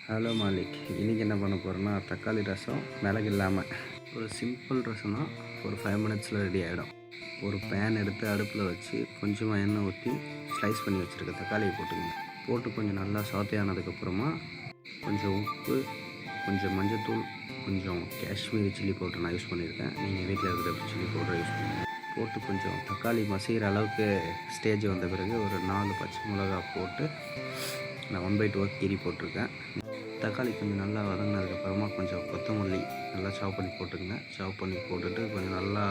Hello Malik, இன்றைக்கி என்ன பண்ண போகிறோன்னா தக்காளி ரசம் மிளகு இல்லாமல் ஒரு சிம்பிள் ரசம் தான். ஒரு 5 மினிட்ஸில் ரெடி ஆகிடும். ஒரு பேன் எடுத்து அடுப்பில் வச்சு கொஞ்சமாக எண்ணெய் ஊற்றி ஸ்லைஸ் பண்ணி வச்சுருக்க தக்காளியை போட்டு கொஞ்சம் நல்லா சாத்தே ஆனதுக்கப்புறமா கொஞ்சம் உப்பு, கொஞ்சம் மஞ்சத்தூள், கொஞ்சம் காஷ்மீரி சில்லி பவுடர் நான் யூஸ் பண்ணியிருக்கேன். நீங்கள் வீட்டில் இருக்கிற சில்லி பவுடர் யூஸ் பண்ணுங்கள். போட்டு கொஞ்சம் தக்காளி மசிகிற அளவுக்கு ஸ்டேஜ் வந்த பிறகு ஒரு 4 பச்சை மிளகா போட்டு நான் 1/2 கீரி போட்டிருக்கேன். தக்காளி கொஞ்சம் நல்லா வதங்கினதுக்கப்புறமா கொஞ்சம் கொத்தமல்லி நல்லா சாப் பண்ணி போட்டுக்கங்க. சாப் பண்ணி போட்டுட்டு கொஞ்சம் நல்லா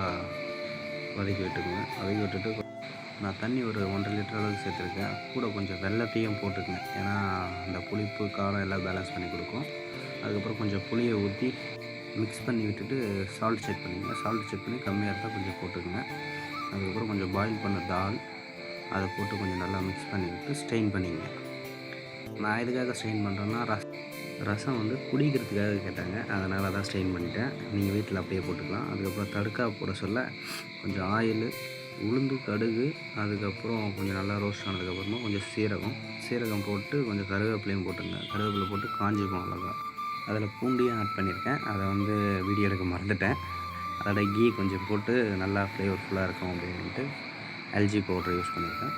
வதக்கி விட்டுட்டு நான் தண்ணி ஒரு 1.5 லிட்டர் அளவுக்கு சேர்த்துருக்கேன். கூட கொஞ்சம் வெல்லத்தையும் போட்டுக்கங்க, ஏன்னா அந்த புளிப்பு காரம் எல்லாம் பேலன்ஸ் பண்ணி கொடுக்கும். அதுக்கப்புறம் கொஞ்சம் புளியை ஊற்றி மிக்ஸ் பண்ணி விட்டுட்டு சால்ட் செக் பண்ணிங்க. சால்ட் செக் பண்ணி கம்மியாக இருந்தால் கொஞ்சம் போட்டுக்கங்க. அதுக்கப்புறம் கொஞ்சம் பாயில் பண்ண தால் அதை போட்டு கொஞ்சம் நல்லா மிக்ஸ் பண்ணி விட்டு ஸ்ட்ரெயின் பண்ணிங்க. நான் எதுக்காக ஸ்ட்ரெயின் பண்ணுறேன்னா ரசம் வந்து குடிக்கிறதுக்காக கேட்டாங்க, அதனால தான் ஸ்ட்ரெயின் பண்ணிட்டேன். நீங்கள் வீட்டில் அப்படியே போட்டுக்கலாம். அதுக்கப்புறம் தடுக்கா போட சொல்ல கொஞ்சம் ஆயில், உளுந்து, கடுகு, அதுக்கப்புறம் கொஞ்சம் நல்லா ரோஸ்ட் ஆனதுக்கப்புறமா கொஞ்சம் சீரகம் போட்டு கொஞ்சம் கருவேப்பிலையும் போட்டுங்க. கருவேப்பிலை போட்டு காஞ்சிக்கும் அழகாக. அதில் பூண்டையும் ஆட் பண்ணியிருக்கேன். அதை வந்து வீடியோ எடுக்க மறந்துட்டேன். அதோட கீ கொஞ்சம் போட்டு நல்லா ஃப்ளேவர்ஃபுல்லாக இருக்கும் அப்படின்ட்டு எல்ஜி பவுடர் யூஸ் பண்ணியிருக்கேன்.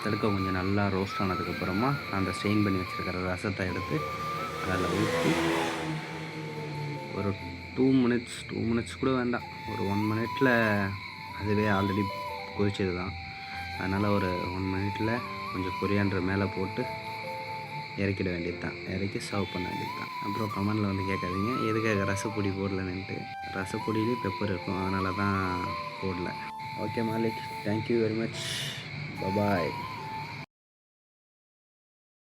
தடுக்க கொஞ்சம் நல்லா ரோஸ்ட் ஆனதுக்கப்புறமா அந்த ஸ்ட்ரெயின் பண்ணி வச்சுருக்கிற ரசத்தை எடுத்து அதில் ஊற்றி ஒரு 2 மினிட்ஸ் கூட வேண்டாம், ஒரு 1 மினிட்டில் அதுவே ஆல்ரெடி கொதிச்சது தான். அதனால் ஒரு 1 மினிட்டில் கொஞ்சம் கொரியாண்டர் மேலே போட்டு இறக்கிட வேண்டியது தான். இறக்கி சர்வ் பண்ண வேண்டியது தான். அப்புறம் கமெண்டில் வந்து கேட்காதீங்க எதுக்காக ரசப்பொடி போடலன்னுட்டு. ரசப்பொடியிலே பெப்பர் இருக்கும், அதனால தான் போடல. Okay Malik, thank you very much. Bye bye.